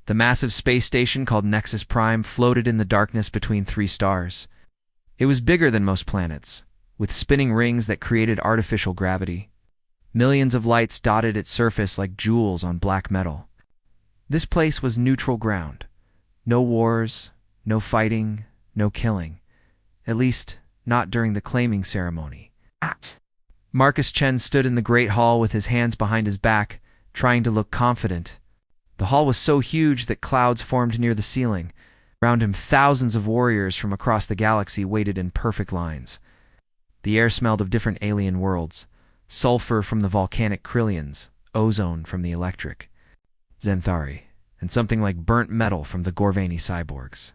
The massive space station called Nexus Prime floated in the darkness between three stars. It was bigger than most planets, with spinning rings that created artificial gravity. Millions of lights dotted its surface like jewels on black metal. This place was neutral ground. No wars, no fighting, no killing. At least, not during the claiming ceremony. Marcus Chen stood in the Great Hall with his hands behind his back, trying to look confident. The hall was so huge that clouds formed near the ceiling. Around him, thousands of warriors from across the galaxy waited in perfect lines. The air smelled of different alien worlds, sulfur from the volcanic Krillians, ozone from the electric Zenthari, and something like burnt metal from the Gorvani cyborgs.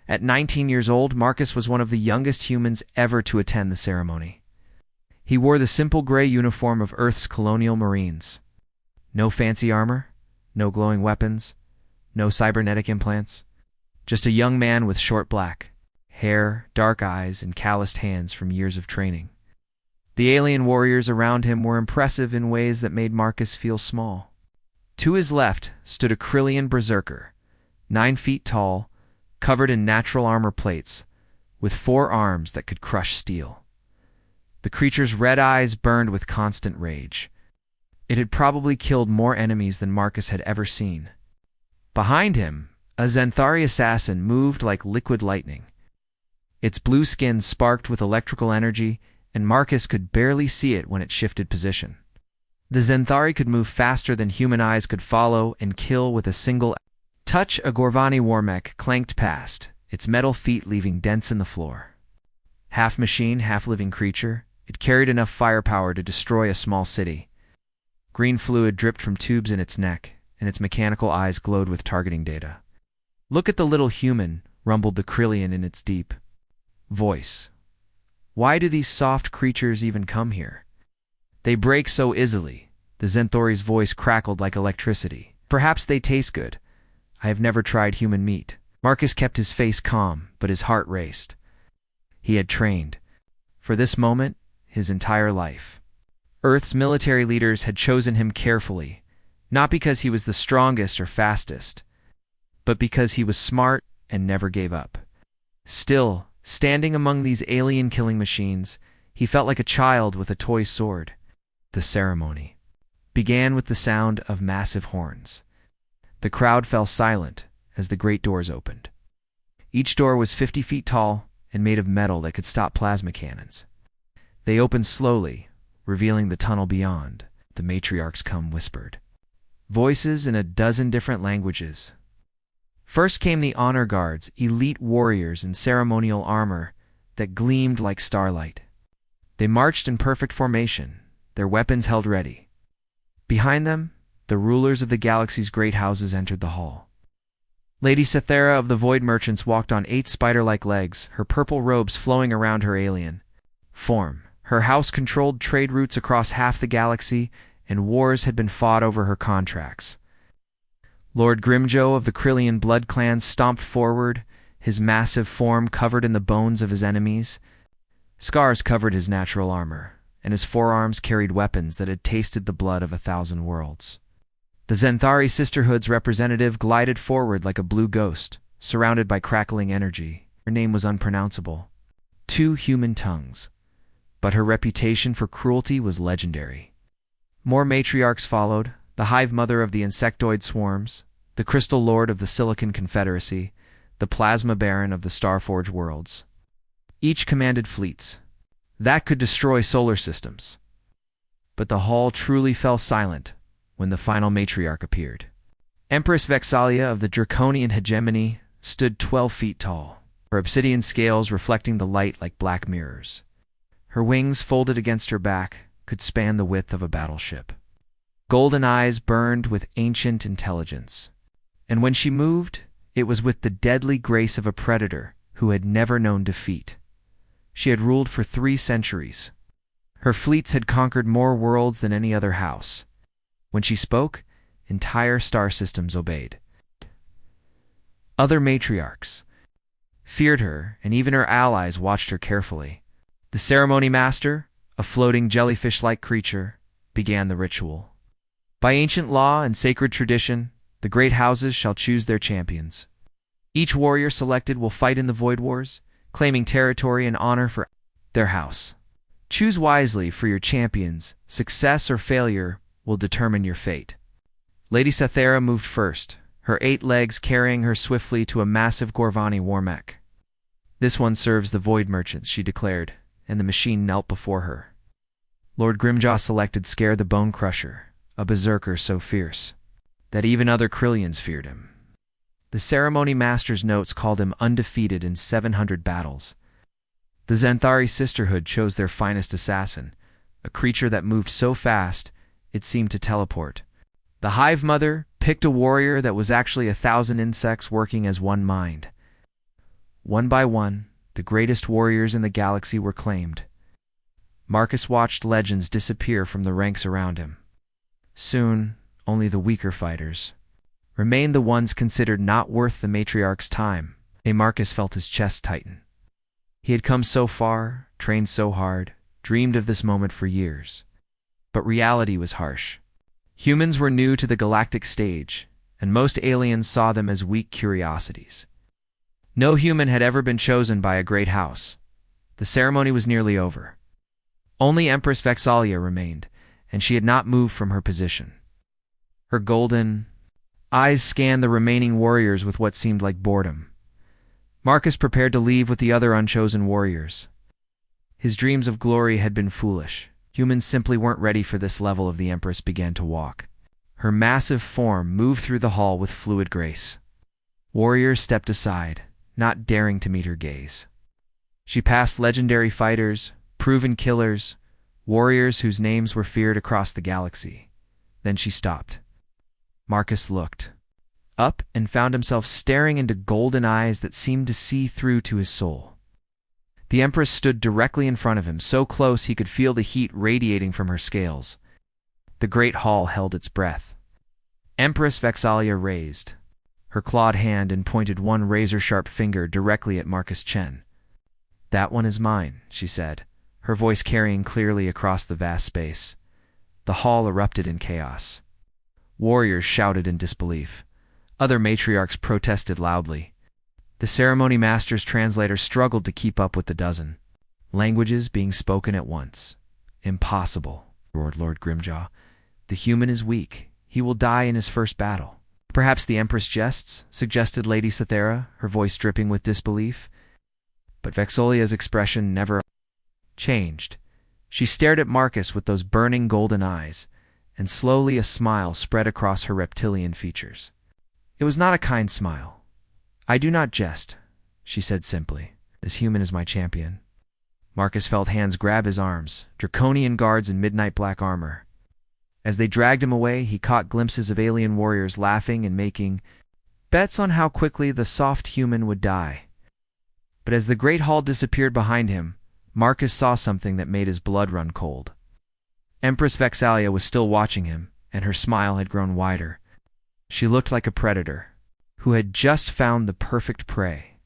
At 19 years old, Marcus was one of the youngest humans ever to attend the ceremony. He wore the simple gray uniform of Earth's colonial marines. No fancy armor, no glowing weapons, no cybernetic implants. Just a young man with short black hair, dark eyes, and calloused hands from years of training. The alien warriors around him were impressive in ways that made Marcus feel small. To his left stood a Krillian berserker, 9 feet tall, covered in natural armor plates, with 4 arms that could crush steel. The creature's red eyes burned with constant rage. It had probably killed more enemies than Marcus had ever seen. Behind him, a Zenthari assassin moved like liquid lightning. Its blue skin sparked with electrical energy, and Marcus could barely see it when it shifted position. The Zenthari could move faster than human eyes could follow and kill with a single touch. A Gorvani warmech clanked past, its metal feet leaving dents in the floor. Half machine, half living creature, it carried enough firepower to destroy a small city. Green fluid dripped from tubes in its neck, and its mechanical eyes glowed with targeting data. "Look at the little human," rumbled the Krillian in its deep voice. "Why do these soft creatures even come here? They break so easily." The Zenthori's voice crackled like electricity. "Perhaps they taste good. I have never tried human meat." Marcus kept his face calm, but his heart raced. He had trained for this moment his entire life. Earth's military leaders had chosen him carefully, not because he was the strongest or fastest, but because he was smart and never gave up. Still, standing among these alien killing machines, he felt like a child with a toy sword. The ceremony began with the sound of massive horns. The crowd fell silent as the great doors opened. Each door was 50 feet tall and made of metal that could stop plasma cannons. They opened slowly, revealing the tunnel beyond. "The matriarchs come," whispered voices in a dozen different languages. First came the honor guards, elite warriors in ceremonial armor that gleamed like starlight. They marched in perfect formation, their weapons held ready. Behind them, the rulers of the galaxy's great houses entered the hall. Lady Cythera of the Void Merchants walked on 8 spider-like legs, her purple robes flowing around her alien form. Her house controlled trade routes across half the galaxy, and wars had been fought over her contracts. Lord Grimjo of the Krillian blood clans stomped forward, his massive form covered in the bones of his enemies. Scars covered his natural armor, and his forearms carried weapons that had tasted the blood of 1,000 worlds. The Zenthari Sisterhood's representative glided forward like a blue ghost, surrounded by crackling energy. Her name was unpronounceable. 2 human tongues. But her reputation for cruelty was legendary. More matriarchs followed, the Hive Mother of the Insectoid Swarms, the Crystal Lord of the Silicon Confederacy, the Plasma Baron of the Starforge Worlds. Each commanded fleets that could destroy solar systems. But the hall truly fell silent when the final matriarch appeared. Empress Vexalia of the Draconian Hegemony stood 12 feet tall, her obsidian scales reflecting the light like black mirrors. Her wings, folded against her back, could span the width of a battleship. Golden eyes burned with ancient intelligence. And when she moved, it was with the deadly grace of a predator who had never known defeat. She had ruled for 3 centuries. Her fleets had conquered more worlds than any other house. When she spoke, entire star systems obeyed. Other matriarchs feared her, and even her allies watched her carefully. The ceremony master, a floating jellyfish-like creature, began the ritual. By ancient law and sacred tradition, The great houses shall choose their champions. Each warrior selected will fight in the Void Wars, claiming territory and honor for their house. Choose wisely for your champions. Success or failure will determine your fate. Lady Cythera moved first, her 8 legs carrying her swiftly to a massive Gorvani war mech. This one serves the Void Merchants, she declared, and the machine knelt before her. Lord Grimjaw selected Scare the Bone Crusher, a berserker so fierce that even other Krillians feared him. The ceremony master's notes called him undefeated in 700 battles. The Xanthari Sisterhood chose their finest assassin, a creature that moved so fast it seemed to teleport. The Hive Mother picked a warrior that was actually 1,000 insects working as one mind. One by one, the greatest warriors in the galaxy were claimed. Marcus watched legends disappear from the ranks around him. Soon, only the weaker fighters remained, the ones considered not worth the matriarch's time. Marcus felt his chest tighten. He had come so far, trained so hard, dreamed of this moment for years. But reality was harsh. Humans were new to the galactic stage, and most aliens saw them as weak curiosities. No human had ever been chosen by a great house. The ceremony was nearly over. Only Empress Vexalia remained, and she had not moved from her position. Her golden eyes scanned the remaining warriors with what seemed like boredom. Marcus prepared to leave with the other unchosen warriors. His dreams of glory had been foolish. Humans simply weren't ready for this level. The Empress began to walk. Her massive form moved through the hall with fluid grace. Warriors stepped aside, not daring to meet her gaze. She passed legendary fighters, proven killers, warriors whose names were feared across the galaxy. Then she stopped. Marcus looked up and found himself staring into golden eyes that seemed to see through to his soul. The Empress stood directly in front of him, so close he could feel the heat radiating from her scales. The great hall held its breath. Empress Vexalia raised her clawed hand and pointed one razor-sharp finger directly at Marcus Chen. "That one is mine," she said, her voice carrying clearly across the vast space. The hall erupted in chaos. Warriors shouted in disbelief. Other matriarchs protested loudly. The ceremony master's translator struggled to keep up with the dozen languages being spoken at once. "Impossible," roared Lord Grimjaw. "The human is weak. He will die in his first battle." "Perhaps the Empress jests," suggested Lady Cythera, her voice dripping with disbelief. But Vexalia's expression never changed. She stared at Marcus with those burning golden eyes, and slowly a smile spread across her reptilian features. It was not a kind smile. "I do not jest," she said simply. "This human is my champion." Marcus felt hands grab his arms, draconian guards in midnight black armor. As they dragged him away, he caught glimpses of alien warriors laughing and making bets on how quickly the soft human would die. But as the great hall disappeared behind him, Marcus saw something that made his blood run cold. Empress Vexalia was still watching him, and her smile had grown wider. She looked like a predator who had just found the perfect prey.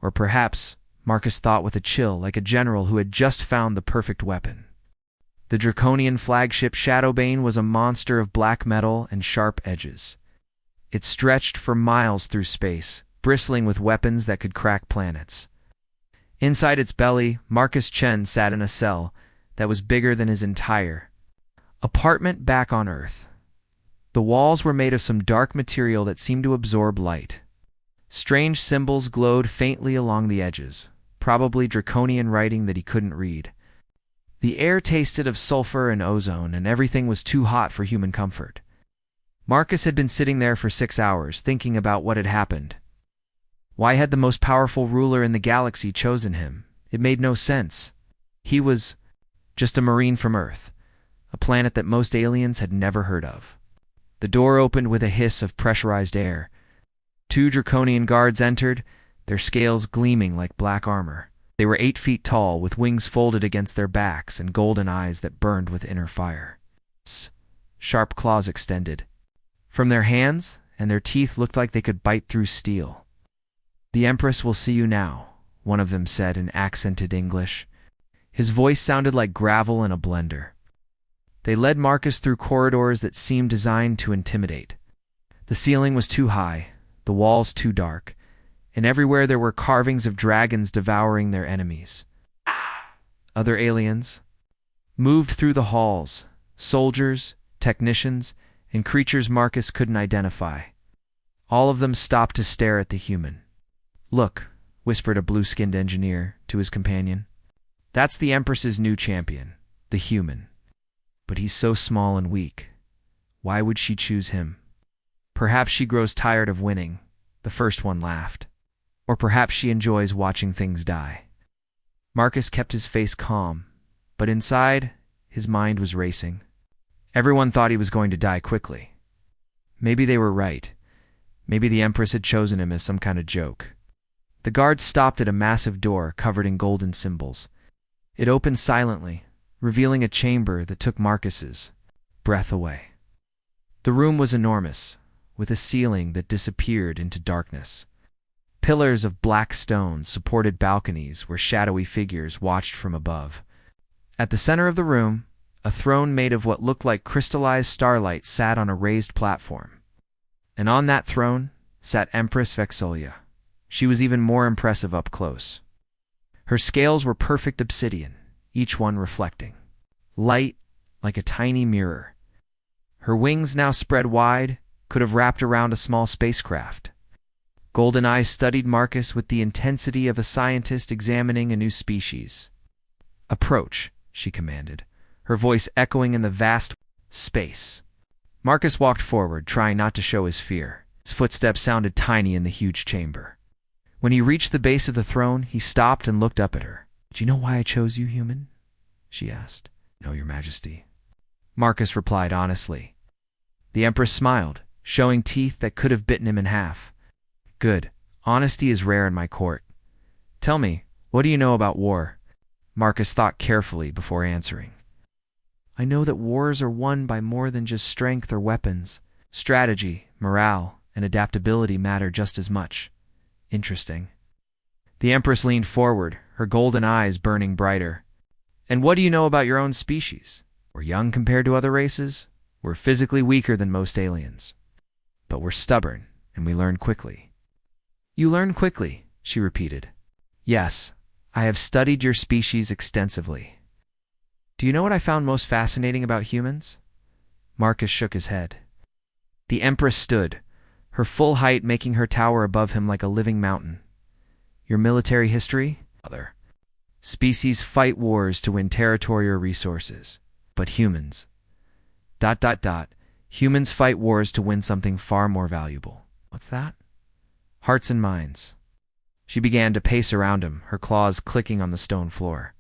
Or perhaps, Marcus thought with a chill, like a general who had just found the perfect weapon. The draconian flagship Shadowbane was a monster of black metal and sharp edges. It stretched for miles through space, bristling with weapons that could crack planets. Inside its belly, Marcus Chen sat in a cell that was bigger than his entire apartment back on Earth. The walls were made of some dark material that seemed to absorb light. Strange symbols glowed faintly along the edges, probably draconian writing that he couldn't read. The air tasted of sulfur and ozone, and everything was too hot for human comfort. Marcus had been sitting there for 6 hours, thinking about what had happened. Why had the most powerful ruler in the galaxy chosen him? It made no sense. He was just a marine from Earth, a planet that most aliens had never heard of. The door opened with a hiss of pressurized air. 2 draconian guards entered, their scales gleaming like black armor. They were 8 feet tall, with wings folded against their backs and golden eyes that burned with inner fire. Sharp claws extended from their hands, and their teeth looked like they could bite through steel. "The Empress will see you now," one of them said in accented English. His voice sounded like gravel in a blender. They led Marcus through corridors that seemed designed to intimidate. The ceiling was too high, the walls too dark, and everywhere there were carvings of dragons devouring their enemies. Other aliens moved through the halls, soldiers, technicians, and creatures Marcus couldn't identify. All of them stopped to stare at the human. "Look," whispered a blue-skinned engineer to his companion. "That's the Empress's new champion, the human. But he's so small and weak. Why would she choose him? Perhaps she grows tired of winning," the first one laughed. "Or perhaps she enjoys watching things die." Marcus kept his face calm, but inside, his mind was racing. Everyone thought he was going to die quickly. Maybe they were right. Maybe the Empress had chosen him as some kind of joke. The guards stopped at a massive door covered in golden symbols. It opened silently, revealing a chamber that took Marcus's breath away. The room was enormous, with a ceiling that disappeared into darkness. Pillars of black stone supported balconies where shadowy figures watched from above. At the center of the room, a throne made of what looked like crystallized starlight sat on a raised platform. And on that throne sat Empress Vexolia. She was even more impressive up close. Her scales were perfect obsidian, each one reflecting light like a tiny mirror. Her wings, now spread wide, could have wrapped around a small spacecraft. Golden eyes studied Marcus with the intensity of a scientist examining a new species. "Approach," she commanded, her voice echoing in the vast space. Marcus walked forward, trying not to show his fear. His footsteps sounded tiny in the huge chamber. When he reached the base of the throne, he stopped and looked up at her. "Do you know why I chose you, human?" she asked. "No, Your Majesty." Marcus replied honestly. The Empress smiled, showing teeth that could have bitten him in half. "Good. Honesty is rare in my court. Tell me, what do you know about war?" Marcus thought carefully before answering. "I know that wars are won by more than just strength or weapons. Strategy, morale, and adaptability matter just as much." "Interesting." The Empress leaned forward, her golden eyes burning brighter. "And what do you know about your own species? We're young compared to other races. We're physically weaker than most aliens. But we're stubborn, and we learn quickly." "You learn quickly," she repeated. "Yes, I have studied your species extensively." "Do you know what I found most fascinating about humans?" Marcus shook his head. The Empress stood, her full height making her tower above him like a living mountain. "Your military history?" "Other species fight wars to win territory or resources, but humans... ... humans fight wars to win something far more valuable." "What's that?" "Hearts and minds." She began to pace around him, her claws clicking on the stone floor.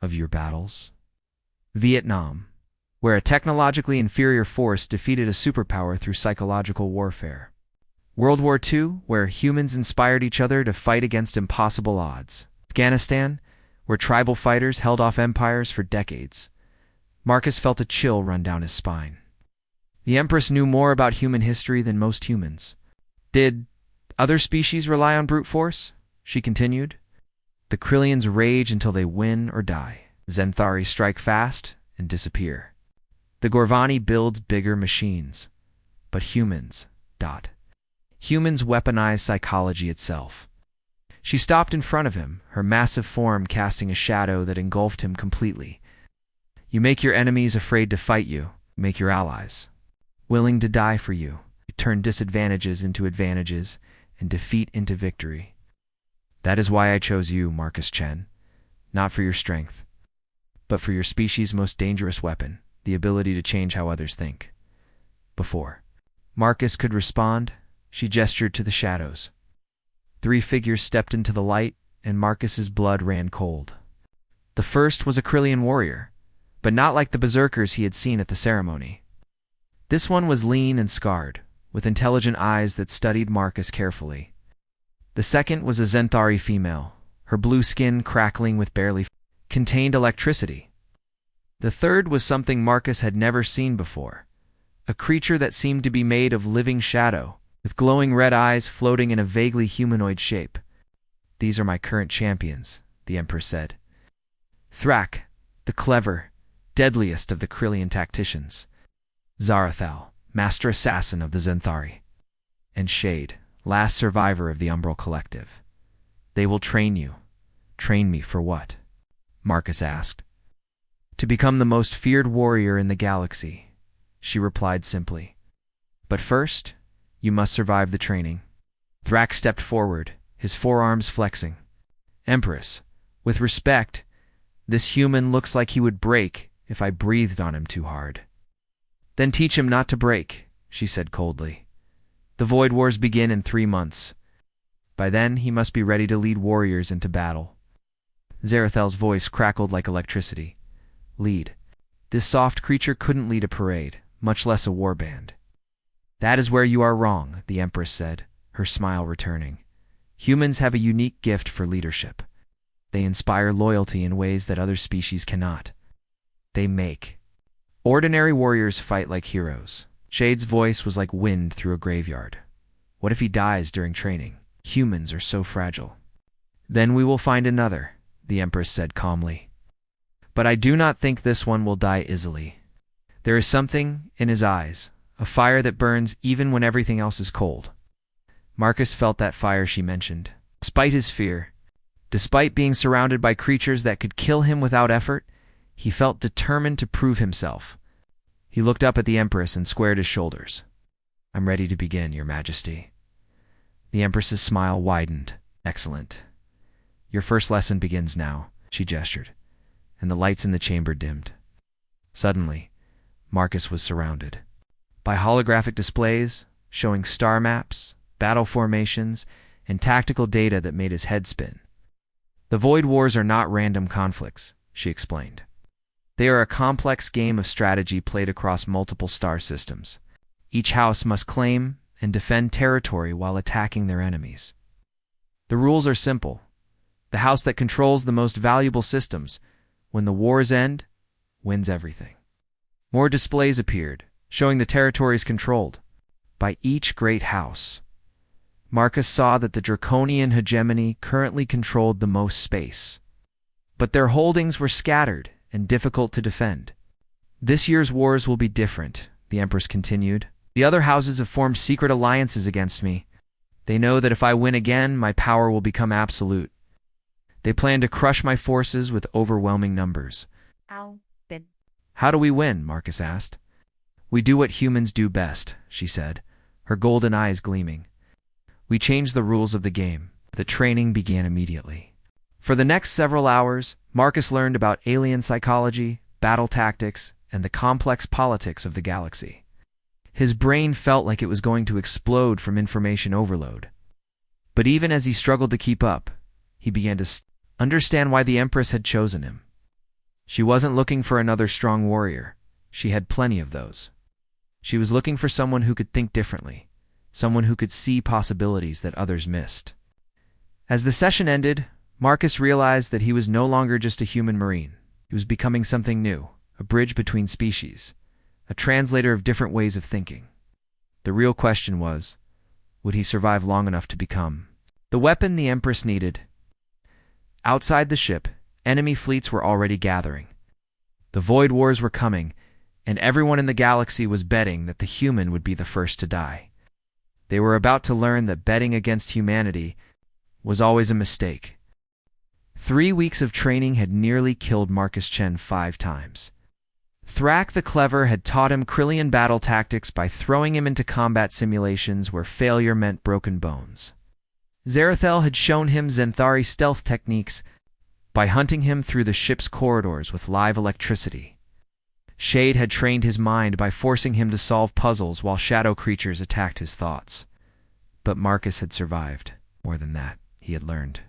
Of your battles? Vietnam, where a technologically inferior force defeated a superpower through psychological warfare. World War II, where humans inspired each other to fight against impossible odds. Afghanistan, where tribal fighters held off empires for decades. Marcus felt a chill run down his spine. The Empress knew more about human history than most humans. "Did other species rely on brute force?" she continued. "The Krillians rage until they win or die. Zenthari strike fast and disappear. The Gorvani build bigger machines. But humans... ... humans weaponize psychology itself." She stopped in front of him, her massive form casting a shadow that engulfed him completely. "You make your enemies afraid to fight you, make your allies willing to die for you. You turn disadvantages into advantages and defeat into victory. That is why I chose you, Marcus Chen, not for your strength, but for your species' most dangerous weapon, the ability to change how others think. Before Marcus could respond, she gestured to the shadows. 3 figures stepped into the light, and Marcus's blood ran cold. The first was a Krillian warrior, but not like the berserkers he had seen at the ceremony. This one was lean and scarred, with intelligent eyes that studied Marcus carefully. The second was a Zenthari female, her blue skin crackling with barely contained electricity. The third was something Marcus had never seen before, a creature that seemed to be made of living shadow, with glowing red eyes floating in a vaguely humanoid shape. "These are my current champions," the Empress said. Thrak, the clever, deadliest of the Krillian tacticians. Zarathal, master assassin of the Zenthari. And Shade, last survivor of the Umbral Collective. "They will train you." "Train me for what?" Marcus asked. "To become the most feared warrior in the galaxy," she replied simply. "But first, you must survive the training." Thrak stepped forward, his forearms flexing. "Empress, with respect, this human looks like he would break if I breathed on him too hard." "Then teach him not to break," she said coldly. "The Void Wars begin in 3 months. By then, he must be ready to lead warriors into battle." Zarathel's voice crackled like electricity. "Lead." This soft creature couldn't lead a parade, much less a warband. "That is where you are wrong," the Empress said, her smile returning. "Humans have a unique gift for leadership. They inspire loyalty in ways that other species cannot. They make ordinary warriors fight like heroes." Shade's voice was like wind through a graveyard. "What if he dies during training? Humans are so fragile." "Then we will find another," the Empress said calmly. "But I do not think this one will die easily. There is something in his eyes, a fire that burns even when everything else is cold." Marcus felt that fire she mentioned. Despite his fear, despite being surrounded by creatures that could kill him without effort, he felt determined to prove himself. He looked up at the Empress and squared his shoulders. "I'm ready to begin, Your Majesty." The Empress's smile widened. "Excellent. Your first lesson begins now," she gestured, and the lights in the chamber dimmed. Suddenly, Marcus was surrounded by holographic displays showing star maps, battle formations, and tactical data that made his head spin. "The Void Wars are not random conflicts," she explained. "They are a complex game of strategy played across multiple star systems. Each house must claim and defend territory while attacking their enemies. The rules are simple. The house that controls the most valuable systems, when the wars end, wins everything." More displays appeared, showing the territories controlled by each great house. Marcus saw that the Draconian hegemony currently controlled the most space, but their holdings were scattered and difficult to defend. "This year's wars will be different," the Empress continued. "The other houses have formed secret alliances against me. They know that if I win again, my power will become absolute. They plan to crush my forces with overwhelming numbers." "How do we win?" Marcus asked. "We do what humans do best," she said, her golden eyes gleaming. "We change the rules of the game." The training began immediately. For the next several hours, Marcus learned about alien psychology, battle tactics, and the complex politics of the galaxy. His brain felt like it was going to explode from information overload. But even as he struggled to keep up, he began to understand why the Empress had chosen him. She wasn't looking for another strong warrior. She had plenty of those. She was looking for someone who could think differently, someone who could see possibilities that others missed. As the session ended, Marcus realized that he was no longer just a human marine. He was becoming something new, a bridge between species, a translator of different ways of thinking. The real question was, would he survive long enough to become the weapon the Empress needed? Outside the ship, enemy fleets were already gathering. The Void Wars were coming, and everyone in the galaxy was betting that the human would be the first to die. They were about to learn that betting against humanity was always a mistake. 3 weeks of training had nearly killed Marcus Chen 5 times. Thrak the Clever had taught him Krillian battle tactics by throwing him into combat simulations where failure meant broken bones. Zarathel had shown him Zenthari stealth techniques by hunting him through the ship's corridors with live electricity. Shade had trained his mind by forcing him to solve puzzles while shadow creatures attacked his thoughts. But Marcus had survived. More than that, he had learned.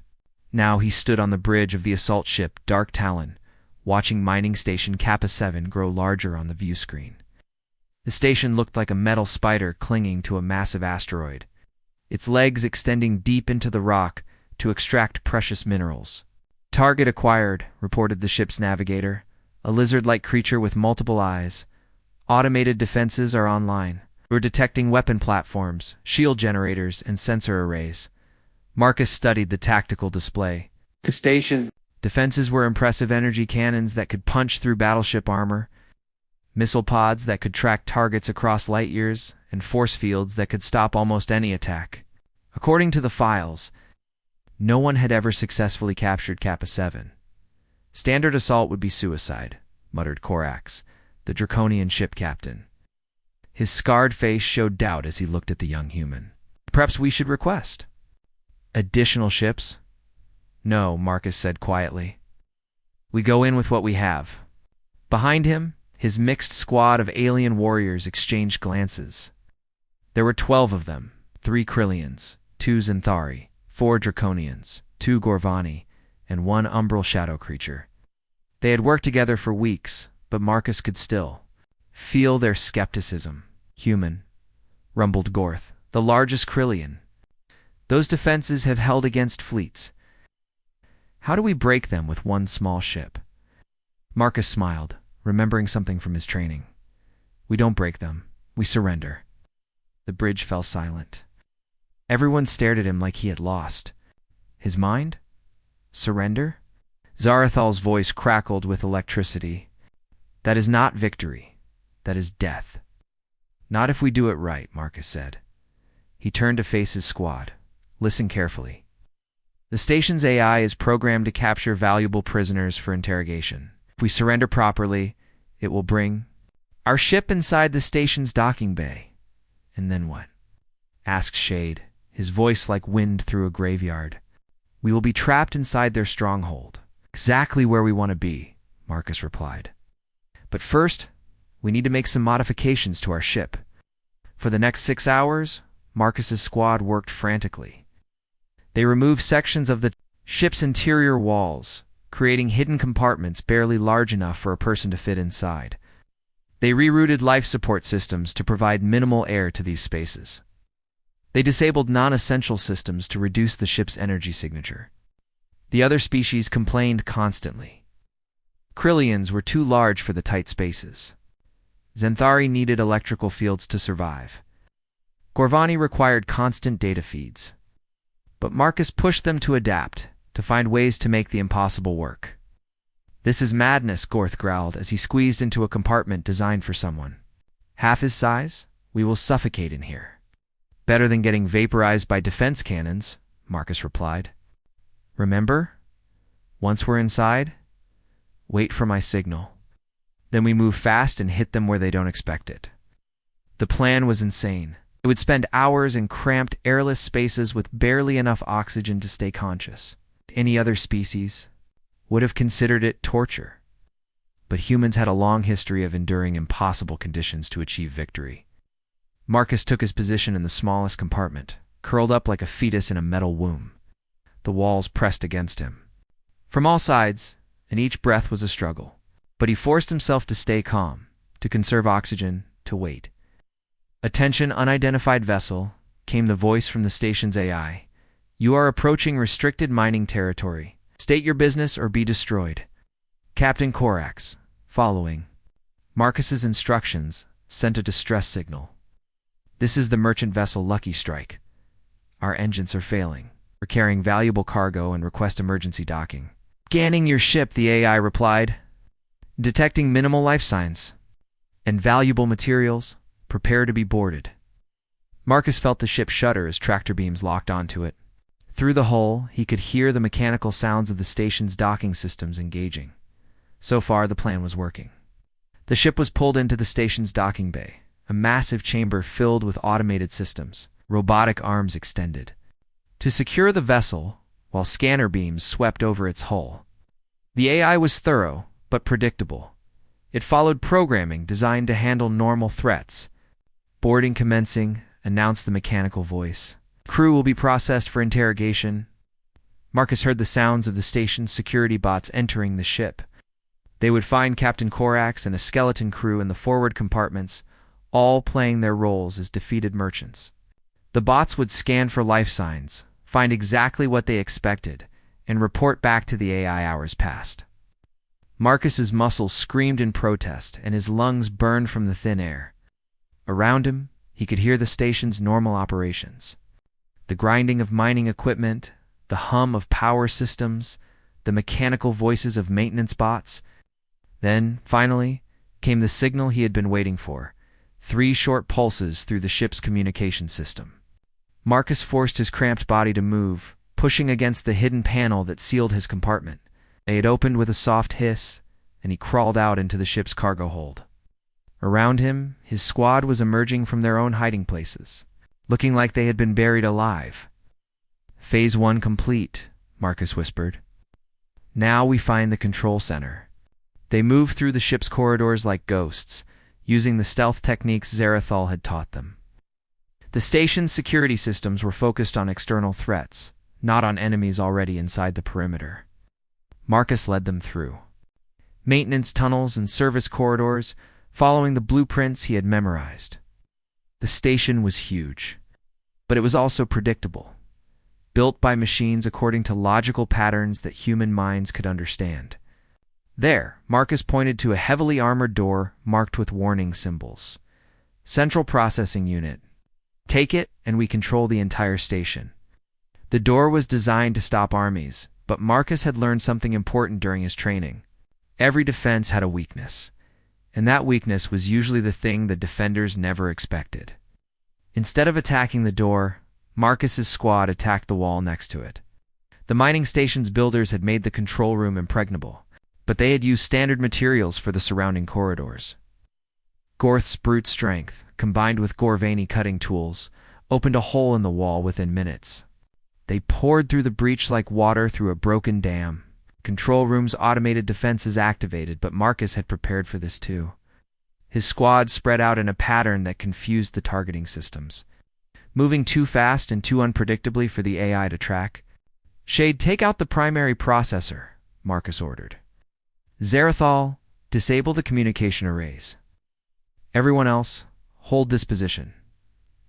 Now he stood on the bridge of the assault ship Dark Talon, watching mining station Kappa 7 grow larger on the view screen. The station looked like a metal spider clinging to a massive asteroid, its legs extending deep into the rock to extract precious minerals. "Target acquired," reported the ship's navigator, a lizard-like creature with multiple eyes. "Automated defenses are online. We're detecting weapon platforms, shield generators, and sensor arrays." Marcus studied the tactical display. The station. Defenses were impressive energy cannons that could punch through battleship armor, missile pods that could track targets across light years, and force fields that could stop almost any attack. According to the files, no one had ever successfully captured Kappa 7. "Standard assault would be suicide," muttered Korax, the Draconian ship captain. His scarred face showed doubt as he looked at the young human. "Perhaps we should request additional ships?" "No," Marcus said quietly. "We go in with what we have." Behind him, his mixed squad of alien warriors exchanged glances. There were 12 of them, 3 Krillians, 2 Xanthari, 4 Draconians, 2 Gorvani, and 1 umbral shadow creature. They had worked together for weeks, but Marcus could still feel their skepticism. "Human," rumbled Gorth, the largest Krillian. "Those defenses have held against fleets. How do we break them with one small ship?" Marcus smiled, remembering something from his training. "We don't break them. We surrender." The bridge fell silent. Everyone stared at him like he had lost his mind. "Surrender?" Zarathal's voice crackled with electricity. "That is not victory. That is death." "Not if we do it right," Marcus said. He turned to face his squad. "Listen carefully. The station's AI is programmed to capture valuable prisoners for interrogation. If we surrender properly, it will bring our ship inside the station's docking bay." "And then what?" asked Shade, his voice like wind through a graveyard. "We will be trapped inside their stronghold." "Exactly where we want to be," Marcus replied. "But first, we need to make some modifications to our ship." For the next 6 hours, Marcus's squad worked frantically. They removed sections of the ship's interior walls, creating hidden compartments barely large enough for a person to fit inside. They rerouted life support systems to provide minimal air to these spaces. They disabled non-essential systems to reduce the ship's energy signature. The other species complained constantly. Krillians were too large for the tight spaces. Xanthari needed electrical fields to survive. Gorvani required constant data feeds. But Marcus pushed them to adapt, to find ways to make the impossible work. "This is madness," Gorth growled as he squeezed into a compartment designed for someone half his size. "We will suffocate in here." "Better than getting vaporized by defense cannons," Marcus replied. "Remember? Once we're inside, wait for my signal. Then we move fast and hit them where they don't expect it." The plan was insane. It would spend hours in cramped, airless spaces with barely enough oxygen to stay conscious. Any other species would have considered it torture. But humans had a long history of enduring impossible conditions to achieve victory. Marcus took his position in the smallest compartment, curled up like a fetus in a metal womb. The walls pressed against him from all sides, and each breath was a struggle. But he forced himself to stay calm, to conserve oxygen, to wait. "Attention, unidentified vessel," came the voice from the station's AI. "You are approaching restricted mining territory. State your business or be destroyed." Captain Korax, following Marcus's instructions, sent a distress signal. "This is the merchant vessel Lucky Strike. Our engines are failing. We're carrying valuable cargo and request emergency docking." "Scanning your ship," the AI replied. "Detecting minimal life signs and valuable materials. Prepare to be boarded." Marcus felt the ship shudder as tractor beams locked onto it. Through the hole, he could hear the mechanical sounds of the station's docking systems engaging. So far, the plan was working. The ship was pulled into the station's docking bay, a massive chamber filled with automated systems, robotic arms extended. To secure the vessel, while scanner beams swept over its hull. The AI was thorough, but predictable. It followed programming designed to handle normal threats. "Boarding commencing," announced the mechanical voice. "Crew will be processed for interrogation." Marcus heard the sounds of the station's security bots entering the ship. They would find Captain Corax and a skeleton crew in the forward compartments, all playing their roles as defeated merchants. The bots would scan for life signs, find exactly what they expected, and report back to the AI hours passed. Marcus's muscles screamed in protest, and his lungs burned from the thin air. Around him, he could hear the station's normal operations. The grinding of mining equipment, the hum of power systems, the mechanical voices of maintenance bots. Then, finally, came the signal he had been waiting for, 3 short pulses through the ship's communication system. Marcus forced his cramped body to move, pushing against the hidden panel that sealed his compartment. They had opened with a soft hiss, and he crawled out into the ship's cargo hold. Around him, his squad was emerging from their own hiding places, looking like they had been buried alive. "Phase 1 complete," Marcus whispered. "Now we find the control center." They moved through the ship's corridors like ghosts, using the stealth techniques Zarathal had taught them. The station's security systems were focused on external threats, not on enemies already inside the perimeter. Marcus led them through maintenance tunnels and service corridors, following the blueprints he had memorized. The station was huge, but it was also predictable, built by machines according to logical patterns that human minds could understand. There, Marcus pointed to a heavily armored door marked with warning symbols. "Central Processing Unit. Take it, and we control the entire station." The door was designed to stop armies, but Marcus had learned something important during his training. Every defense had a weakness, and that weakness was usually the thing the defenders never expected. Instead of attacking the door, Marcus's squad attacked the wall next to it. The mining station's builders had made the control room impregnable, but they had used standard materials for the surrounding corridors. Gorth's brute strength, combined with Gorvani cutting tools, opened a hole in the wall within minutes. They poured through the breach like water through a broken dam. Control room's automated defenses activated, but Marcus had prepared for this too. His squad spread out in a pattern that confused the targeting systems, moving too fast and too unpredictably for the AI to track. "Shade, take out the primary processor," Marcus ordered. "Zarathal, disable the communication arrays. Everyone else, hold this position."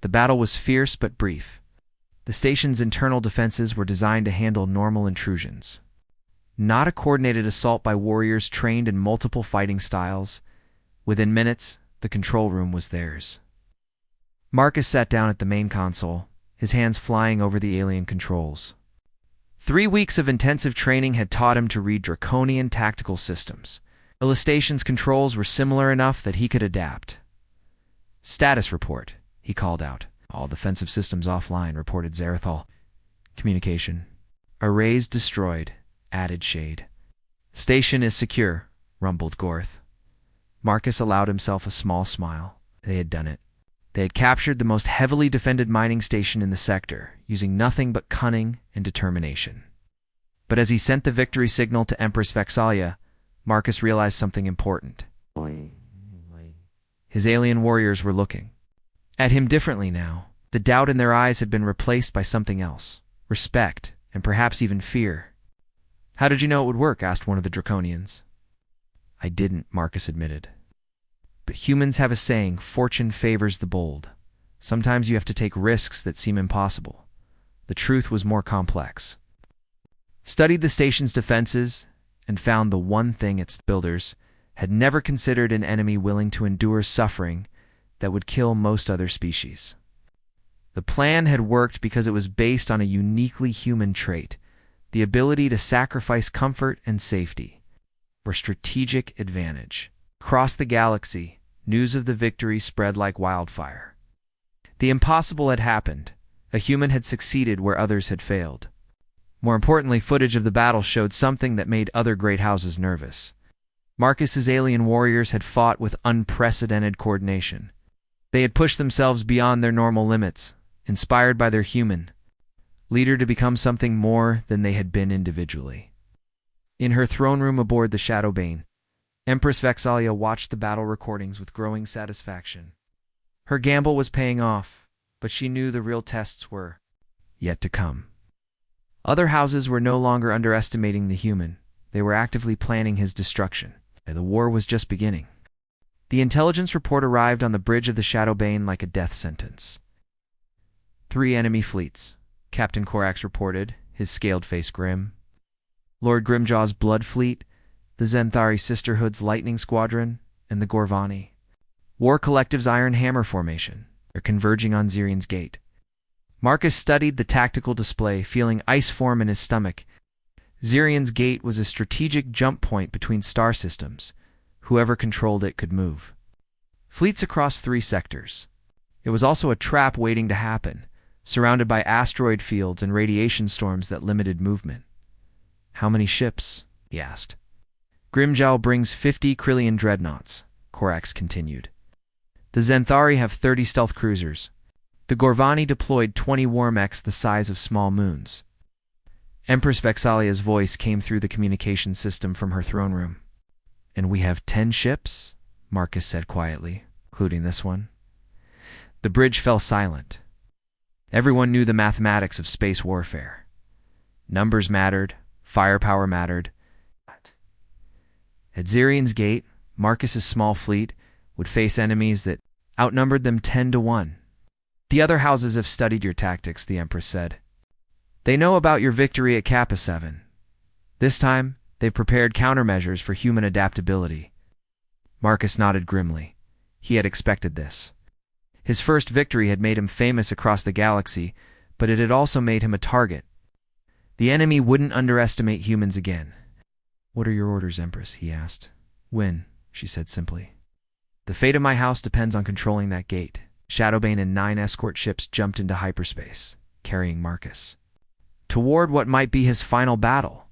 The battle was fierce but brief. The station's internal defenses were designed to handle normal intrusions, not a coordinated assault by warriors trained in multiple fighting styles. Within minutes, the control room was theirs. Marcus sat down at the main console, his hands flying over the alien controls. 3 weeks of intensive training had taught him to read draconian tactical systems. The station's controls were similar enough that he could adapt. "Status report," he called out. "All defensive systems offline," reported Zarathal. "Communication. Arrays destroyed," added Shade. "Station is secure," rumbled Gorth. Marcus allowed himself a small smile. They had done it. They had captured the most heavily defended mining station in the sector, using nothing but cunning and determination. But as he sent the victory signal to Empress Vexalia, Marcus realized something important. His alien warriors were looking at him differently now. The doubt in their eyes had been replaced by something else: respect, and perhaps even fear. "How did you know it would work?" asked one of the Draconians. "I didn't," Marcus admitted. "But humans have a saying, fortune favors the bold. Sometimes you have to take risks that seem impossible." The truth was more complex. Studied the station's defenses and found the one thing its builders had never considered: an enemy willing to endure suffering that would kill most other species. The plan had worked because it was based on a uniquely human trait: the ability to sacrifice comfort and safety for strategic advantage. Across the galaxy, news of the victory spread like wildfire. The impossible had happened. A human had succeeded where others had failed. More importantly, footage of the battle showed something that made other great houses nervous. Marcus's alien warriors had fought with unprecedented coordination. They had pushed themselves beyond their normal limits, inspired by their human leader to become something more than they had been individually. In her throne room aboard the Shadowbane, Empress Vexalia watched the battle recordings with growing satisfaction. Her gamble was paying off, but she knew the real tests were yet to come. Other houses were no longer underestimating the human. They were actively planning his destruction. The war was just beginning. The intelligence report arrived on the bridge of the Shadowbane like a death sentence. 3 enemy fleets, Captain Corax reported, his scaled face grim. Lord Grimjaw's Blood Fleet, the Zenthari Sisterhood's Lightning Squadron, and the Gorvani. War Collective's Iron Hammer Formation. They're converging on Zirian's Gate. Marcus studied the tactical display, feeling ice form in his stomach. Zirian's Gate was a strategic jump point between star systems. Whoever controlled it could move. Fleets across 3 sectors. It was also a trap waiting to happen, surrounded by asteroid fields and radiation storms that limited movement. How many ships? He asked. Grimjow brings 50 Krillian dreadnoughts, Corax continued. The Zenthari have 30 stealth cruisers. The Gorvani deployed 20 war mechs the size of small moons. Empress Vexalia's voice came through the communication system from her throne room. And we have 10 ships? Marcus said quietly, including this one. The bridge fell silent. Everyone knew the mathematics of space warfare. Numbers mattered, firepower mattered. At Zirian's Gate, Marcus's small fleet would face enemies that outnumbered them 10-1. The other houses have studied your tactics, the Empress said. They know about your victory at Kappa 7. This time, they've prepared countermeasures for human adaptability. Marcus nodded grimly. He had expected this. His first victory had made him famous across the galaxy, but it had also made him a target. The enemy wouldn't underestimate humans again. What are your orders, Empress? He asked. Win, she said simply. The fate of my house depends on controlling that gate. Shadowbane and 9 escort ships jumped into hyperspace, carrying Marcus toward what might be his final battle.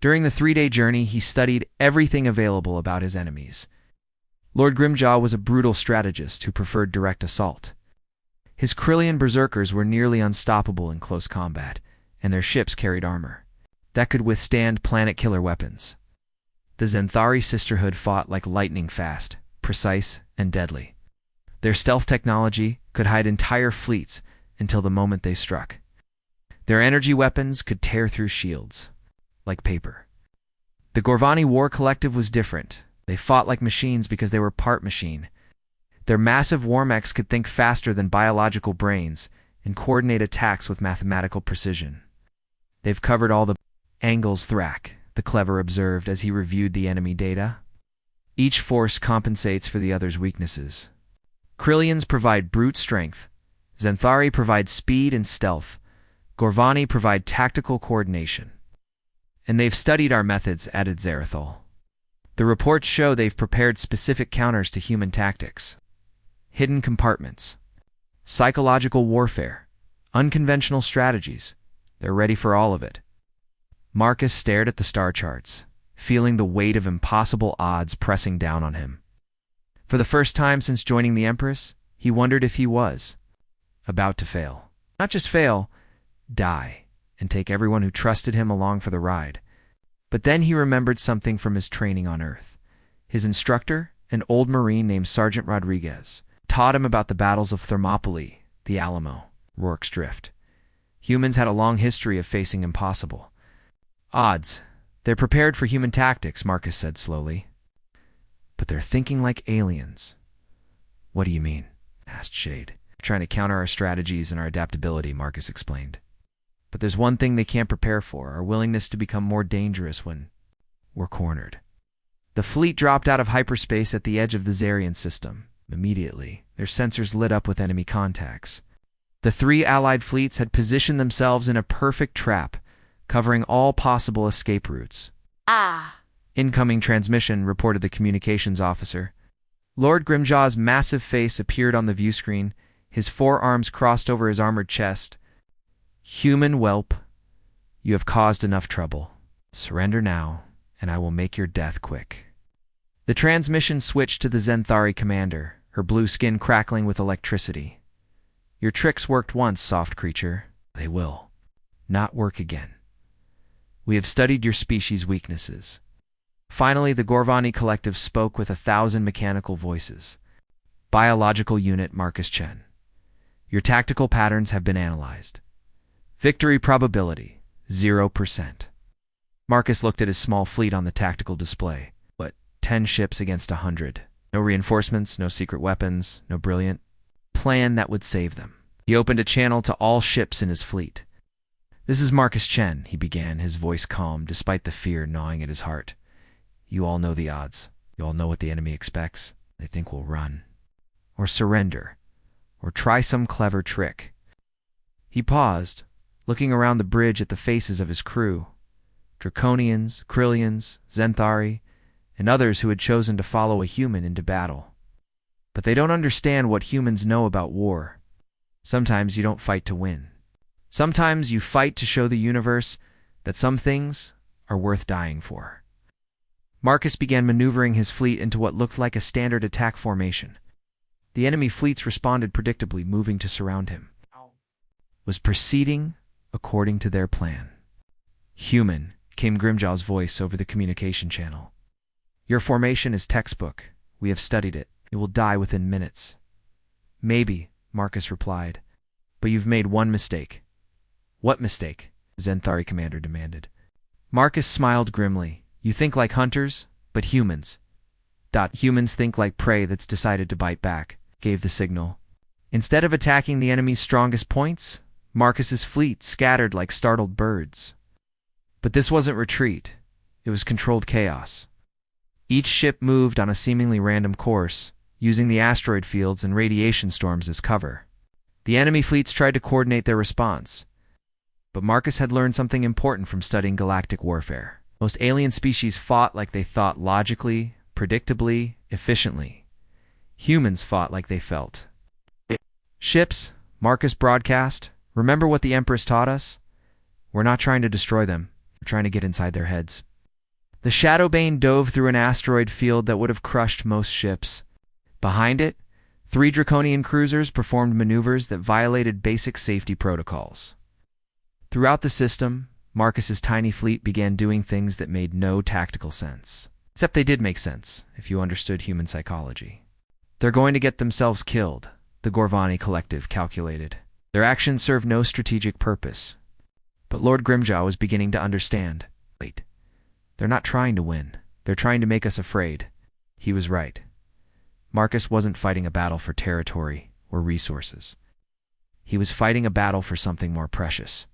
During the 3-day journey, he studied everything available about his enemies. Lord Grimjaw was a brutal strategist who preferred direct assault. His Krillian berserkers were nearly unstoppable in close combat, and their ships carried armor that could withstand planet-killer weapons. The Zenthari Sisterhood fought like lightning fast, precise, and deadly. Their stealth technology could hide entire fleets until the moment they struck. Their energy weapons could tear through shields, like paper. The Gorvani War Collective was different. They fought like machines because they were part machine. Their massive war mechs could think faster than biological brains and coordinate attacks with mathematical precision. They've covered all the angles, Thrak, the Clever observed as he reviewed the enemy data. Each force compensates for the other's weaknesses. Krillians provide brute strength. Zenthari provide speed and stealth. Gorvani provide tactical coordination. And they've studied our methods, added Zarathol. The reports show they've prepared specific counters to human tactics. Hidden compartments. Psychological warfare. Unconventional strategies. They're ready for all of it. Marcus stared at the star charts, feeling the weight of impossible odds pressing down on him. For the first time since joining the Empress, he wondered if he was about to fail. Not just fail, die, and take everyone who trusted him along for the ride. But then he remembered something from his training on Earth. His instructor, an old Marine named Sergeant Rodriguez, taught him about the battles of Thermopylae, the Alamo, Rorke's Drift. Humans had a long history of facing impossible odds. They're prepared for human tactics, Marcus said slowly. But they're thinking like aliens. What do you mean? Asked Shade. Trying to counter our strategies and our adaptability, Marcus explained. But there's one thing they can't prepare for, our willingness to become more dangerous when we're cornered. The fleet dropped out of hyperspace at the edge of the Zarian system. Immediately, their sensors lit up with enemy contacts. The 3 allied fleets had positioned themselves in a perfect trap, covering all possible escape routes. Incoming transmission, reported the communications officer. Lord Grimjaw's massive face appeared on the view screen, his forearms crossed over his armored chest. Human whelp, you have caused enough trouble. Surrender now, and I will make your death quick. The transmission switched to the Zenthari commander, her blue skin crackling with electricity. Your tricks worked once, soft creature. They will not work again. We have studied your species' weaknesses. Finally, the Gorvani collective spoke with 1,000 mechanical voices. Biological Unit Marcus Chen. Your tactical patterns have been analyzed. Victory probability, 0%. Marcus looked at his small fleet on the tactical display. 10 ships against 100. No reinforcements, no secret weapons, no brilliant plan that would save them. He opened a channel to all ships in his fleet. This is Marcus Chen, he began, his voice calm despite the fear gnawing at his heart. You all know the odds. You all know what the enemy expects. They think we'll run, or surrender, or try some clever trick. He paused, looking around the bridge at the faces of his crew. Draconians, Krillians, Zenthari, and others who had chosen to follow a human into battle. But they don't understand what humans know about war. Sometimes you don't fight to win. Sometimes you fight to show the universe that some things are worth dying for. Marcus began maneuvering his fleet into what looked like a standard attack formation. The enemy fleets responded predictably, moving to surround him. Was proceeding according to their plan. Human, came Grimjaw's voice over the communication channel. Your formation is textbook. We have studied it. It will die within minutes. Maybe, Marcus replied. But you've made one mistake. What mistake? Zenthari commander demanded. Marcus smiled grimly. You think like hunters, but humans. Humans think like prey that's decided to bite back, gave the signal. Instead of attacking the enemy's strongest points, Marcus's fleet scattered like startled birds. But this wasn't retreat. It was controlled chaos. Each ship moved on a seemingly random course, using the asteroid fields and radiation storms as cover. The enemy fleets tried to coordinate their response. But Marcus had learned something important from studying galactic warfare. Most alien species fought like they thought logically, predictably, efficiently. Humans fought like they felt. Ships, Marcus broadcast, remember what the Empress taught us? We're not trying to destroy them. We're trying to get inside their heads. The Shadowbane dove through an asteroid field that would have crushed most ships. Behind it, 3 Draconian cruisers performed maneuvers that violated basic safety protocols. Throughout the system, Marcus's tiny fleet began doing things that made no tactical sense. Except they did make sense, if you understood human psychology. They're going to get themselves killed, the Gorvani collective calculated. Their actions served no strategic purpose. But Lord Grimjaw was beginning to understand. Wait. They're not trying to win. They're trying to make us afraid. He was right. Marcus wasn't fighting a battle for territory or resources. He was fighting a battle for something more precious.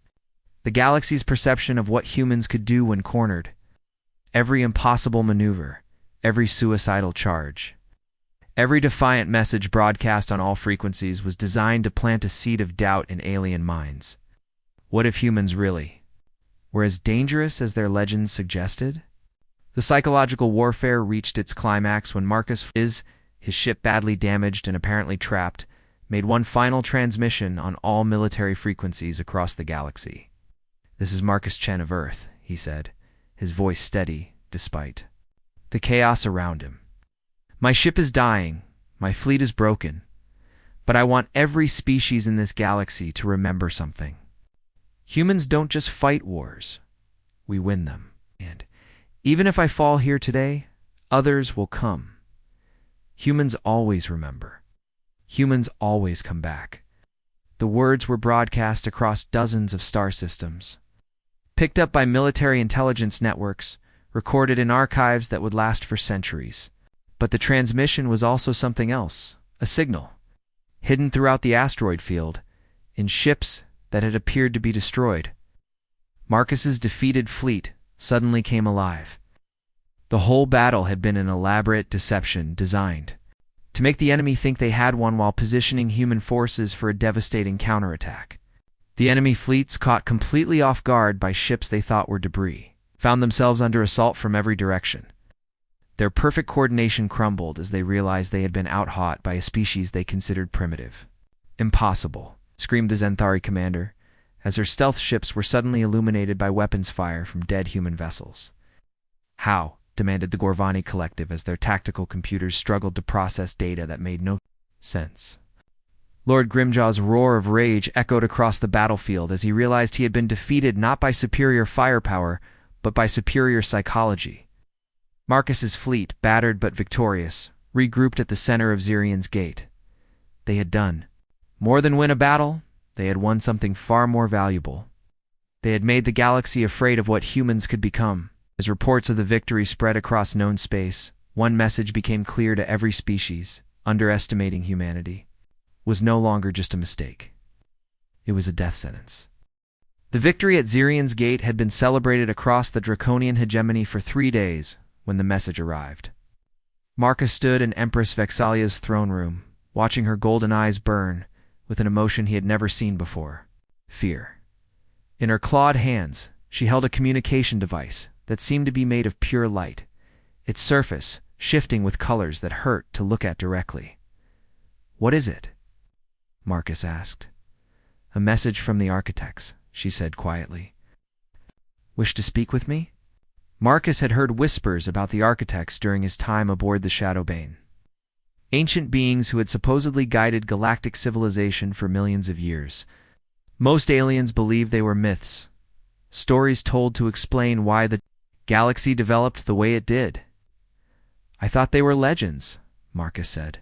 The galaxy's perception of what humans could do when cornered. Every impossible maneuver, every suicidal charge, every defiant message broadcast on all frequencies was designed to plant a seed of doubt in alien minds. What if humans really were as dangerous as their legends suggested? The psychological warfare reached its climax when Marcus, his ship badly damaged and apparently trapped, made one final transmission on all military frequencies across the galaxy. This is Marcus Chen of Earth, he said, his voice steady despite the chaos around him. My ship is dying, my fleet is broken, but I want every species in this galaxy to remember something. Humans don't just fight wars, we win them. And even if I fall here today, others will come. Humans always remember. Humans always come back. The words were broadcast across dozens of star systems, picked up by military intelligence networks, recorded in archives that would last for centuries. But the transmission was also something else, a signal, hidden throughout the asteroid field, in ships that had appeared to be destroyed. Marcus's defeated fleet suddenly came alive. The whole battle had been an elaborate deception designed to make the enemy think they had won while positioning human forces for a devastating counterattack. The enemy fleets, caught completely off guard by ships they thought were debris, found themselves under assault from every direction. Their perfect coordination crumbled as they realized they had been outhought by a species they considered primitive. Impossible, screamed the Zenthari commander, as her stealth ships were suddenly illuminated by weapons fire from dead human vessels. How? Demanded the Gorvani collective as their tactical computers struggled to process data that made no sense. Lord Grimjaw's roar of rage echoed across the battlefield as he realized he had been defeated not by superior firepower, but by superior psychology. Marcus's fleet, battered but victorious, regrouped at the center of Zirian's gate. They had done more than win a battle. They had won something far more valuable. They had made the galaxy afraid of what humans could become. As reports of the victory spread across known space, one message became clear to every species: underestimating humanity was no longer just a mistake. It was a death sentence. The victory at Zirian's gate had been celebrated across the Draconian hegemony for 3 days when the message arrived. Marcus stood in Empress Vexalia's throne room, watching her golden eyes burn with an emotion he had never seen before: fear. In her clawed hands, she held a communication device that seemed to be made of pure light, its surface shifting with colors that hurt to look at directly. "What is it?" Marcus asked. "A message from the architects," she said quietly. "Wish to speak with me?" Marcus had heard whispers about the architects during his time aboard the Shadowbane. Ancient beings who had supposedly guided galactic civilization for millions of years. Most aliens believed they were myths, stories told to explain why the galaxy developed the way it did. "I thought they were legends," Marcus said.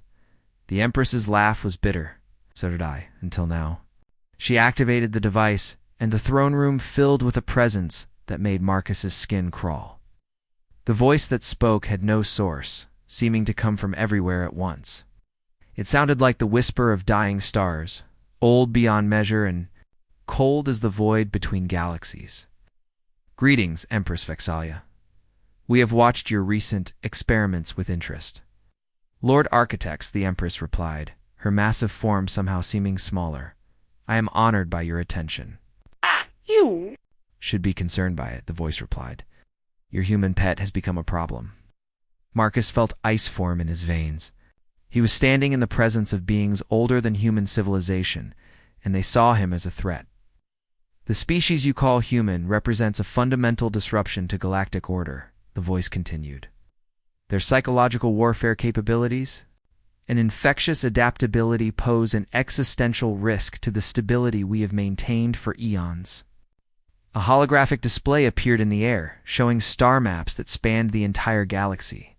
The Empress's laugh was bitter. "So did I, until now." She activated the device, and the throne room filled with a presence that made Marcus's skin crawl. The voice that spoke had no source, seeming to come from everywhere at once. It sounded like the whisper of dying stars, old beyond measure and cold as the void between galaxies. "Greetings, Empress Vexalia. We have watched your recent experiments with interest." "Lord Architects," the Empress replied, her massive form somehow seeming smaller. "I am honored by your attention." You "Should be concerned by it," the voice replied. "Your human pet has become a problem." Marcus felt ice form in his veins. He was standing in the presence of beings older than human civilization, and they saw him as a threat. "The species you call human represents a fundamental disruption to galactic order," the voice continued. "Their psychological warfare capabilities and infectious adaptability pose an existential risk to the stability we have maintained for eons." A holographic display appeared in the air, showing star maps that spanned the entire galaxy.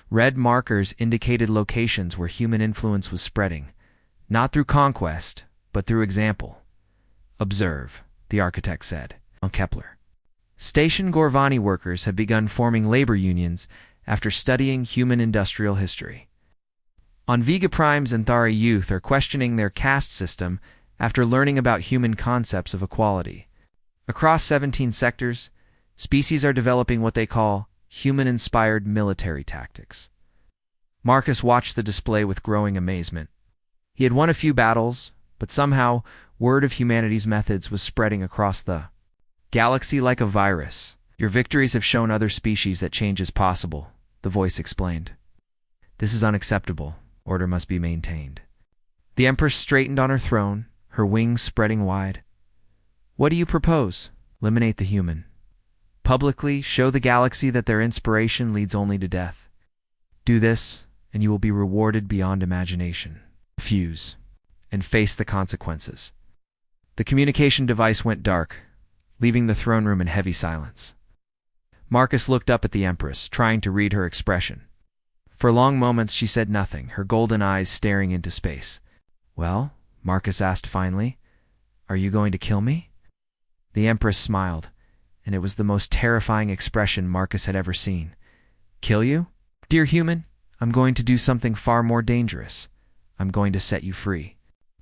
Red markers indicated locations where human influence was spreading, not through conquest, but through example. "Observe," the architect said. On Kepler, Station Gorvani workers have begun forming labor unions after studying human industrial history. On Vega Primes and Thari youth are questioning their caste system after learning about human concepts of equality. Across 17 sectors, species are developing what they call human-inspired military tactics. Marcus watched the display with growing amazement. He had won a few battles, but somehow word of humanity's methods was spreading across the galaxy like a virus. "Your victories have shown other species that change is possible," the voice explained. "This is unacceptable. Order must be maintained." The Empress straightened on her throne, her wings spreading wide. "What do you propose?" "Eliminate the human. Publicly show the galaxy that their inspiration leads only to death. Do this, and you will be rewarded beyond imagination. Refuse, and face the consequences." The communication device went dark, leaving the throne room in heavy silence. Marcus looked up at the Empress, trying to read her expression. For long moments she said nothing, her golden eyes staring into space. "Well," Marcus asked finally, "are you going to kill me?" The Empress smiled, and it was the most terrifying expression Marcus had ever seen. "Kill you? Dear human, I'm going to do something far more dangerous. I'm going to set you free."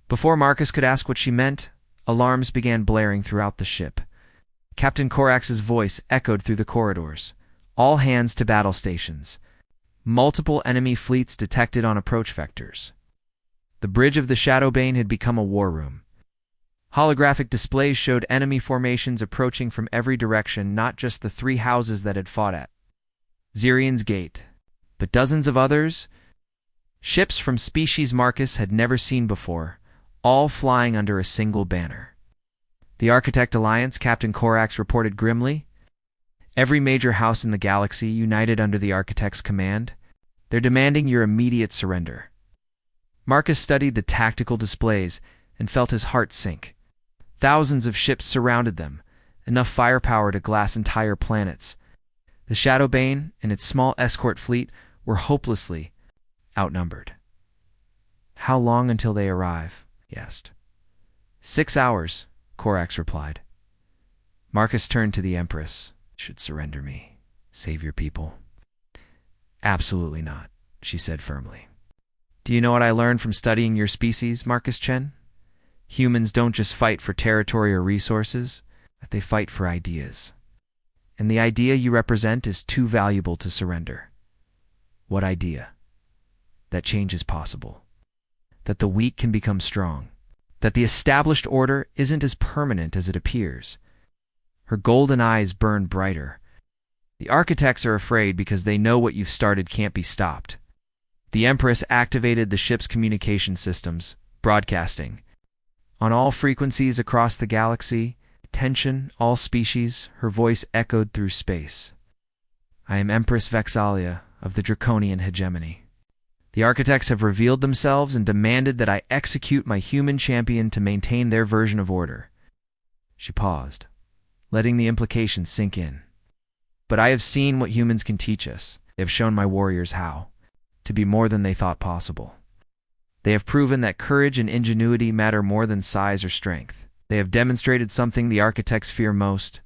Before Marcus could ask what she meant, alarms began blaring throughout the ship. Captain Corax's voice echoed through the corridors. "All hands to battle stations. Multiple enemy fleets detected on approach vectors." The bridge of the Shadowbane had become a war room. Holographic displays showed enemy formations approaching from every direction, not just the 3 houses that had fought at Zirian's gate, but dozens of others. Ships from species Marcus had never seen before, all flying under a single banner. "The Architect Alliance," Captain Corax reported grimly. "Every major house in the galaxy united under the Architect's command. They're demanding your immediate surrender." Marcus studied the tactical displays and felt his heart sink. Thousands of ships surrounded them, enough firepower to glass entire planets. The Shadowbane and its small escort fleet were hopelessly outnumbered. "How long until they arrive?" he asked. 6 hours, Korax replied. Marcus turned to the Empress. "Should surrender me. Save your people." "Absolutely not," she said firmly. "Do you know what I learned from studying your species, Marcus Chen? Humans don't just fight for territory or resources, but they fight for ideas. And the idea you represent is too valuable to surrender." "What idea?" "That change is possible. That the weak can become strong. That the established order isn't as permanent as it appears." Her golden eyes burned brighter. "The architects are afraid because they know what you've started can't be stopped." The Empress activated the ship's communication systems, broadcasting. On all frequencies across the galaxy, attention, all species, her voice echoed through space. "I am Empress Vexalia of the Draconian hegemony. The architects have revealed themselves and demanded that I execute my human champion to maintain their version of order." She paused, letting the implications sink in. "But I have seen what humans can teach us. They have shown my warriors how to be more than they thought possible. They have proven that courage and ingenuity matter more than size or strength. They have demonstrated something the architects fear most,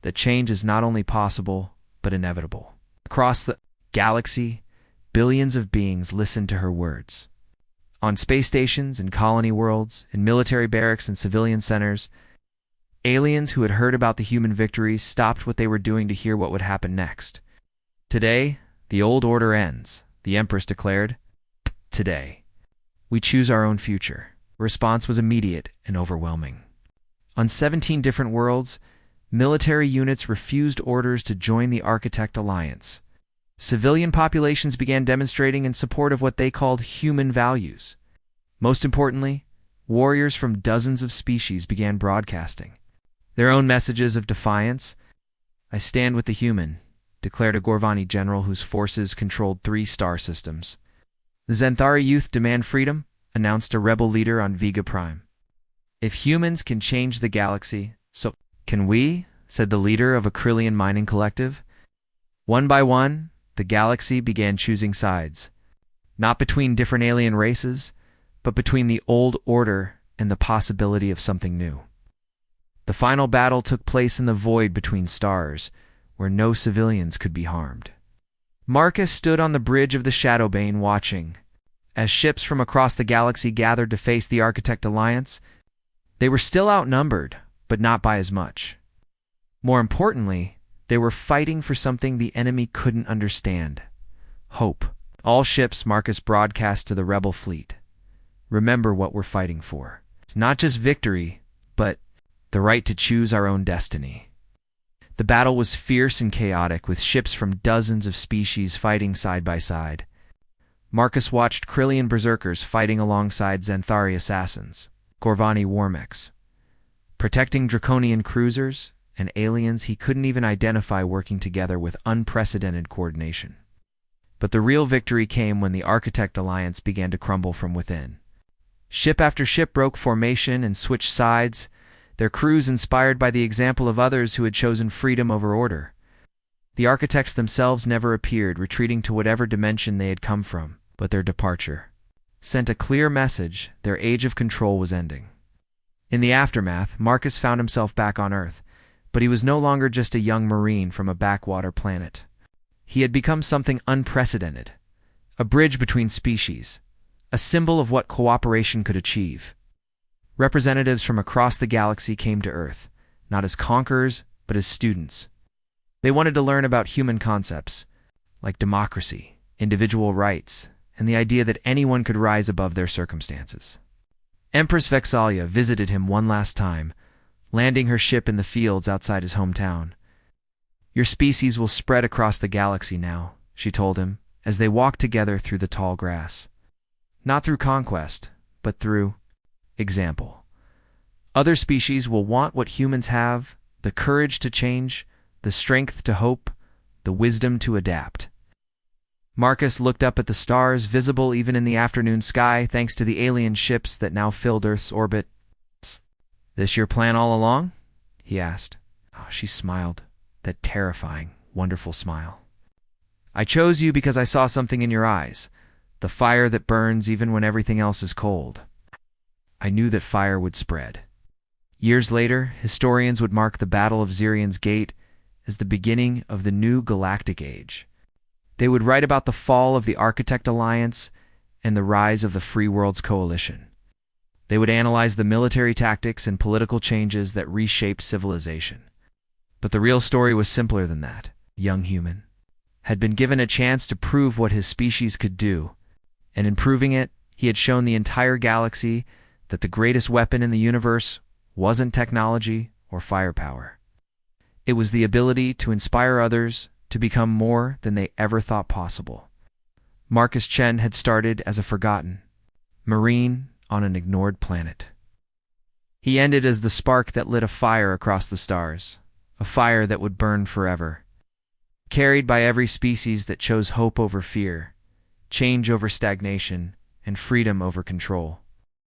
that change is not only possible, but inevitable." Across the galaxy, billions of beings listened to her words. On space stations, in colony worlds, in military barracks and civilian centers, aliens who had heard about the human victories stopped what they were doing to hear what would happen next. "Today, the old order ends," the Empress declared. "Today. We choose our own future." The response was immediate and overwhelming. On 17 different worlds, military units refused orders to join the Architect Alliance. Civilian populations began demonstrating in support of what they called human values. Most importantly, warriors from dozens of species began broadcasting their own messages of defiance. "I stand with the human," declared a Gorvani general whose forces controlled 3 star systems. "The Xanthari youth demand freedom," announced a rebel leader on Vega Prime. "If humans can change the galaxy, so can we," said the leader of a Krillian mining collective. One by one, the galaxy began choosing sides, not between different alien races, but between the old order and the possibility of something new. The final battle took place in the void between stars, where no civilians could be harmed. Marcus stood on the bridge of the Shadowbane watching. As ships from across the galaxy gathered to face the Architect Alliance, they were still outnumbered, but not by as much. More importantly, they were fighting for something the enemy couldn't understand: hope. All ships, Marcus broadcast to the rebel fleet. "Remember what we're fighting for. It's not just victory, but the right to choose our own destiny." The battle was fierce and chaotic, with ships from dozens of species fighting side by side. Marcus watched Krillian berserkers fighting alongside Xanthari assassins, Gorvani warmechs, protecting Draconian cruisers, and aliens he couldn't even identify working together with unprecedented coordination. But the real victory came when the Architect Alliance began to crumble from within. Ship after ship broke formation and switched sides, their crews inspired by the example of others who had chosen freedom over order. The architects themselves never appeared, retreating to whatever dimension they had come from, but their departure sent a clear message: their age of control was ending. In the aftermath, Marcus found himself back on Earth, but he was no longer just a young marine from a backwater planet. He had become something unprecedented, a bridge between species, a symbol of what cooperation could achieve. Representatives from across the galaxy came to Earth, not as conquerors, but as students. They wanted to learn about human concepts, like democracy, individual rights, and the idea that anyone could rise above their circumstances. Empress Vexalia visited him one last time, landing her ship in the fields outside his hometown. "Your species will spread across the galaxy now," she told him, as they walked together through the tall grass. "Not through conquest, but through example. Other species will want what humans have: the courage to change, the strength to hope, the wisdom to adapt." Marcus looked up at the stars, visible even in the afternoon sky thanks to the alien ships that now filled Earth's orbit. "This your plan all along?" he asked. Oh, she smiled, that terrifying, wonderful smile. I chose you because I saw something in your eyes, the fire that burns even when everything else is cold. I knew that fire would spread. Years later, historians would mark the Battle of Zirion's Gate as the beginning of the new galactic age. They would write about the fall of the Architect Alliance and the rise of the Free Worlds Coalition. They would analyze the military tactics and political changes that reshaped civilization. But the real story was simpler than that. A young human had been given a chance to prove what his species could do, and in proving it, he had shown the entire galaxy that the greatest weapon in the universe wasn't technology or firepower. It was the ability to inspire others to become more than they ever thought possible. Marcus Chen had started as a forgotten Marine on an ignored planet. He ended as the spark that lit a fire across the stars, a fire that would burn forever. Carried by every species that chose hope over fear, change over stagnation, and freedom over control.